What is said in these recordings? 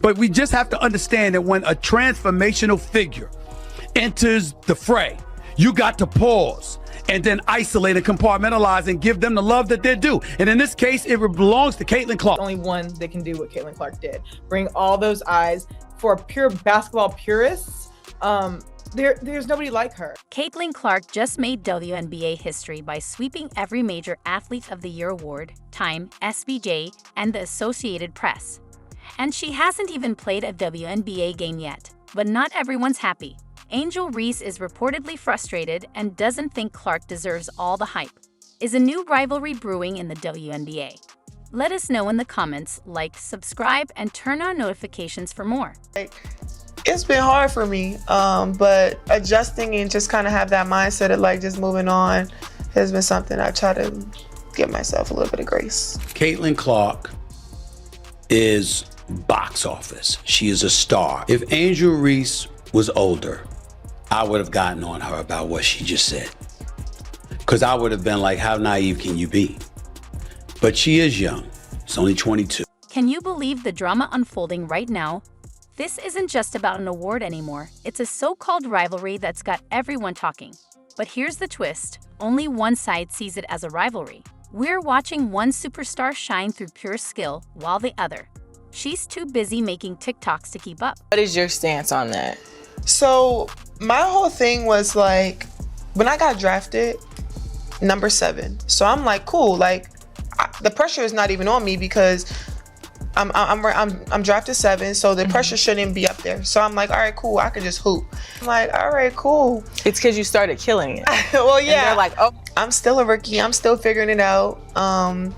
But we just have to understand that when a transformational figure enters the fray, you got to pause and then isolate and compartmentalize and give them the love that they're due. And in this case, it belongs to Caitlin Clark. Only one that can do what Caitlin Clark did. Bring all those eyes. For pure basketball purists, there's nobody like her. Caitlin Clark just made WNBA history by sweeping every major Athlete of the Year award, Time, SBJ, and the Associated Press. And she hasn't even played a WNBA game yet. But not everyone's happy. Angel Reese is reportedly frustrated and doesn't think Clark deserves all the hype. Is a new rivalry brewing in the WNBA? Let us know in the comments, like, subscribe, and turn on notifications for more. It's been hard for me, but adjusting and just kind of have that mindset of like just moving on has been something I try to give myself a little bit of grace. Caitlin Clark is box office. She is a star. If Angel Reese was older, I would have gotten on her about what she just said. Because I would have been like, how naive can you be? But she is young. It's only 22. Can you believe the drama unfolding right now? This isn't just about an award anymore. It's a so-called rivalry that's got everyone talking. But here's the twist. Only one side sees it as a rivalry. We're watching one superstar shine through pure skill, while the other, she's too busy making TikToks to keep up. What is your stance on that? So my whole thing was like, when I got drafted, number 7. So I'm like, cool, like the pressure is not even on me because I'm drafted 7, so the pressure shouldn't be up there. So I'm like, all right, cool, I can just hoop. I'm like, all right, cool. It's because you started killing it. Well, yeah. And they're like, oh. I'm still a rookie. I'm still figuring it out. Trying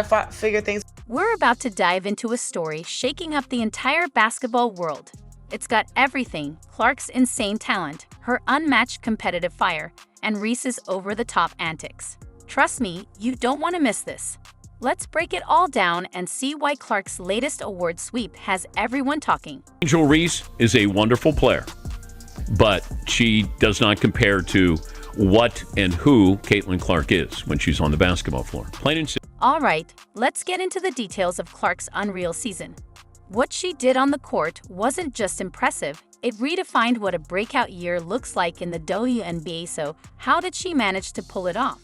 to figure things. We're about to dive into a story shaking up the entire basketball world. It's got everything: Clark's insane talent, her unmatched competitive fire, and Reese's over-the-top antics. Trust me, you don't want to miss this. Let's break it all down and see why Clark's latest award sweep has everyone talking. Angel Reese is a wonderful player, but she does not compare to what and who Caitlin Clark is when she's on the basketball floor. Plain and simple. All right, let's get into the details of Clark's unreal season. What she did on the court wasn't just impressive, it redefined what a breakout year looks like in the WNBA, so how did she manage to pull it off?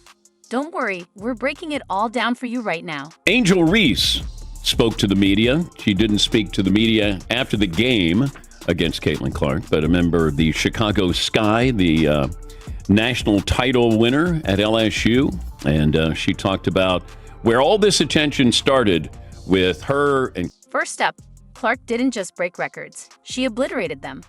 Don't worry, we're breaking it all down for you right now. Angel Reese spoke to the media. She didn't speak to the media after the game against Caitlin Clark, but a member of the Chicago Sky, the national title winner at LSU, and she talked about where all this attention started with her. And first up, Clark didn't just break records, she obliterated them.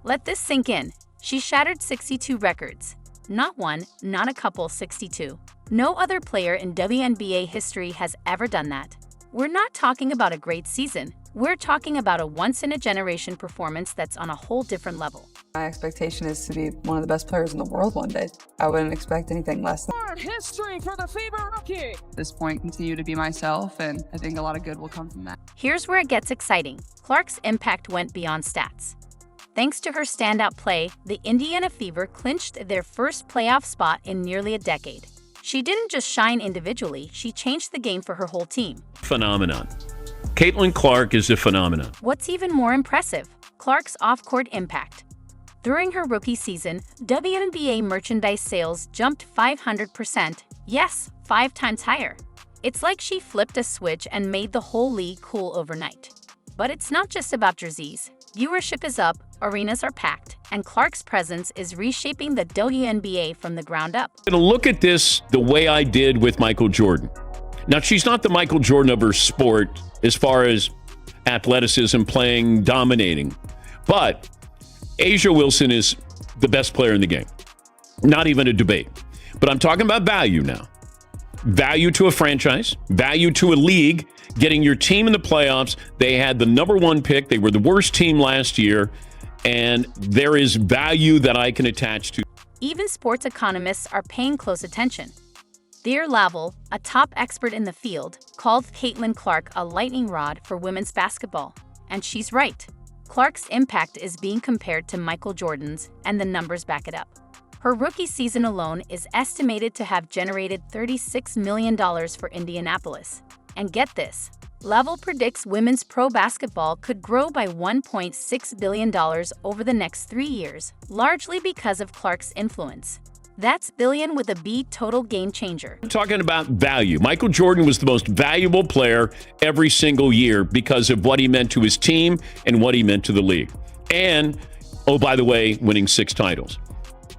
Let this sink in. She shattered 62 records. Not one, not a couple, 62. No other player in WNBA history has ever done that. We're not talking about a great season. We're talking about a once-in-a-generation performance that's on a whole different level. My expectation is to be one of the best players in the world one day. I wouldn't expect anything less than history for the Fever rookie. at this point. Continue to be myself, and I think a lot of good will come from that. Here's where it gets exciting. Clark's impact went beyond stats. Thanks to her standout play, the Indiana Fever clinched their first playoff spot in nearly a decade. She didn't just shine individually, she changed the game for her whole team. Phenomenon. Caitlin Clark is a phenomenon. What's even more impressive, Clark's off-court impact. During her rookie season, WNBA merchandise sales jumped 500%. Yes, 5 times higher. It's like she flipped a switch and made the whole league cool overnight. But it's not just about jerseys. Viewership is up, arenas are packed, and Clark's presence is reshaping the WNBA from the ground up. I'm going to look at this the way I did with Michael Jordan. Now, she's not the Michael Jordan of her sport as far as athleticism, playing, dominating. But A'ja Wilson is the best player in the game. Not even a debate. But I'm talking about value now. Value to a franchise, value to a league, getting your team in the playoffs. They had the number 1 pick. They were the worst team last year. And there is value that I can attach to. Even sports economists are paying close attention. Dear Laval, a top expert in the field, called Caitlin Clark a lightning rod for women's basketball. And she's right. Clark's impact is being compared to Michael Jordan's, and the numbers back it up. Her rookie season alone is estimated to have generated $36 million for Indianapolis. And get this, Level predicts women's pro basketball could grow by $1.6 billion over the next 3 years, largely because of Clark's influence. That's billion with a B, total game changer. Talking about value, Michael Jordan was the most valuable player every single year because of what he meant to his team and what he meant to the league. And, oh, by the way, winning 6 titles.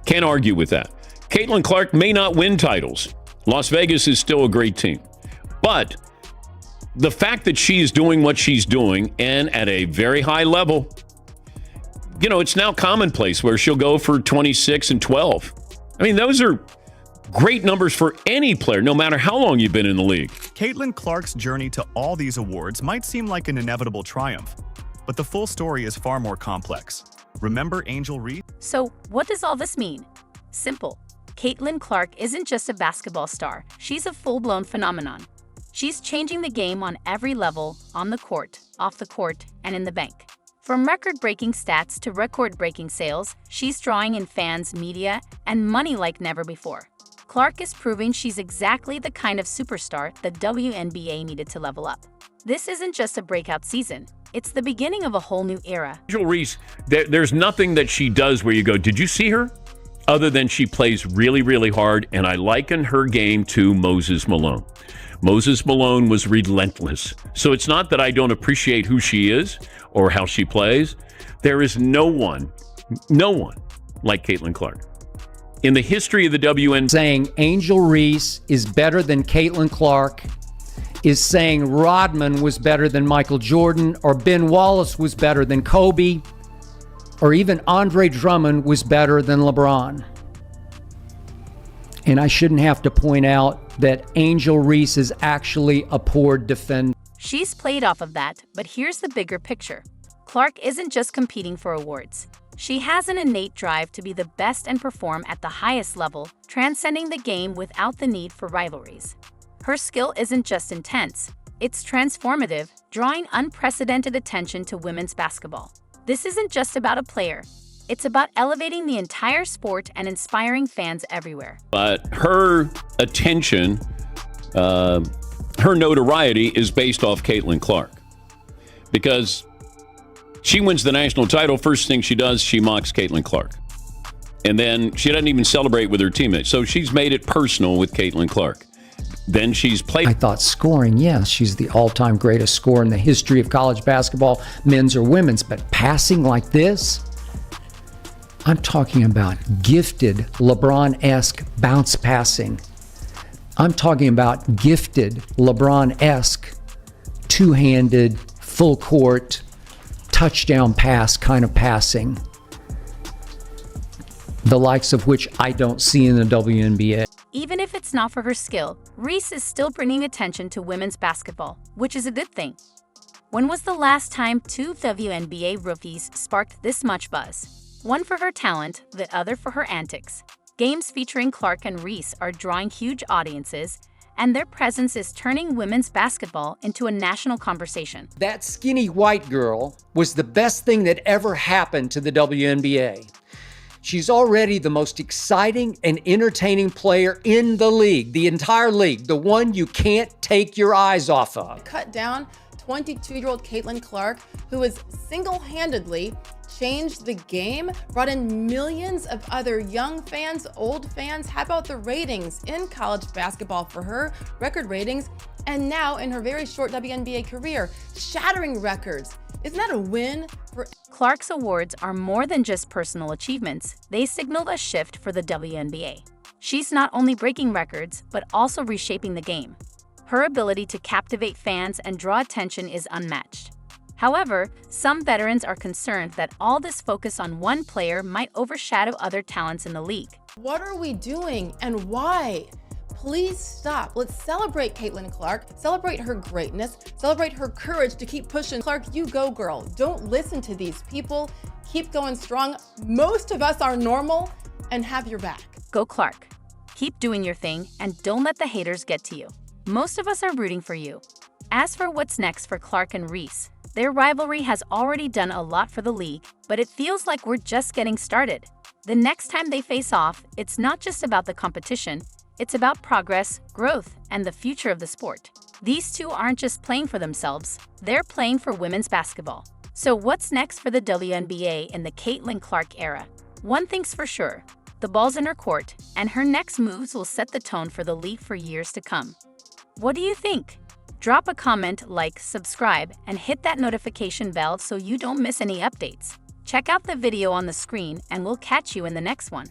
Can't argue with that. Caitlin Clark may not win titles. Las Vegas is still a great team. But the fact that she is doing what she's doing and at a very high level, it's now commonplace where she'll go for 26 and 12. I mean, those are great numbers for any player, no matter how long you've been in the league. Caitlin Clark's journey to all these awards might seem like an inevitable triumph, but the full story is far more complex. Remember Angel Reese? So, what does all this mean? Simple. Caitlin Clark isn't just a basketball star, she's a full-blown phenomenon. She's changing the game on every level, on the court, off the court, and in the bank. From record-breaking stats to record-breaking sales, she's drawing in fans, media, and money like never before. Clark is proving she's exactly the kind of superstar the WNBA needed to level up. This isn't just a breakout season. It's the beginning of a whole new era. Angel Reese, there's nothing that she does where you go, did you see her? Other than she plays really, really hard, and I liken her game to Moses Malone. Moses Malone was relentless. So it's not that I don't appreciate who she is or how she plays. There is no one like Caitlin Clark. In the history of the WNBA, saying Angel Reese is better than Caitlin Clark is saying Rodman was better than Michael Jordan, or Ben Wallace was better than Kobe, or even Andre Drummond was better than LeBron. And I shouldn't have to point out that Angel Reese is actually a poor defender. She's played off of that, but here's the bigger picture. Clark isn't just competing for awards. She has an innate drive to be the best and perform at the highest level, transcending the game without the need for rivalries. Her skill isn't just intense, it's transformative, drawing unprecedented attention to women's basketball. This isn't just about a player. It's about elevating the entire sport and inspiring fans everywhere. But her attention, her notoriety is based off Caitlin Clark. Because she wins the national title, first thing she does, she mocks Caitlin Clark. And then she doesn't even celebrate with her teammates. So she's made it personal with Caitlin Clark. Then she's played. I thought scoring, yes, she's the all-time greatest scorer in the history of college basketball, men's or women's. But passing like this, I'm talking about gifted LeBron-esque bounce passing. I'm talking about gifted LeBron-esque two-handed, full court, touchdown pass kind of passing. The likes of which I don't see in the WNBA. Even if it's not for her skill, Reese is still bringing attention to women's basketball, which is a good thing. When was the last time 2 WNBA rookies sparked this much buzz? One for her talent, the other for her antics. Games featuring Clark and Reese are drawing huge audiences, and their presence is turning women's basketball into a national conversation. That skinny white girl was the best thing that ever happened to the WNBA. She's already the most exciting and entertaining player in the league, the entire league, the one you can't take your eyes off of. Cut down 22-year-old Caitlin Clark, who has single-handedly changed the game, brought in millions of other young fans, old fans. How about the ratings in college basketball for her? Record ratings. And now in her very short WNBA career, shattering records. Isn't that a win for... Clark's awards are more than just personal achievements. They signaled a shift for the WNBA. She's not only breaking records, but also reshaping the game. Her ability to captivate fans and draw attention is unmatched. However, some veterans are concerned that all this focus on one player might overshadow other talents in the league. What are we doing and why? Please stop. Let's celebrate Caitlin Clark, celebrate her greatness, celebrate her courage to keep pushing. Clark, you go, girl. Don't listen to these people. Keep going strong. Most of us are normal and have your back. Go, Clark. Keep doing your thing and don't let the haters get to you. Most of us are rooting for you. As for what's next for Clark and Reese, their rivalry has already done a lot for the league, but it feels like we're just getting started. The next time they face off, it's not just about the competition, It's about progress, growth, and the future of the sport. These two aren't just playing for themselves, they're playing for women's basketball. So what's next for the WNBA in the Caitlin Clark era? One thing's for sure, the ball's in her court, and her next moves will set the tone for the league for years to come. What do you think? Drop a comment, like, subscribe, and hit that notification bell so you don't miss any updates. Check out the video on the screen, and we'll catch you in the next one.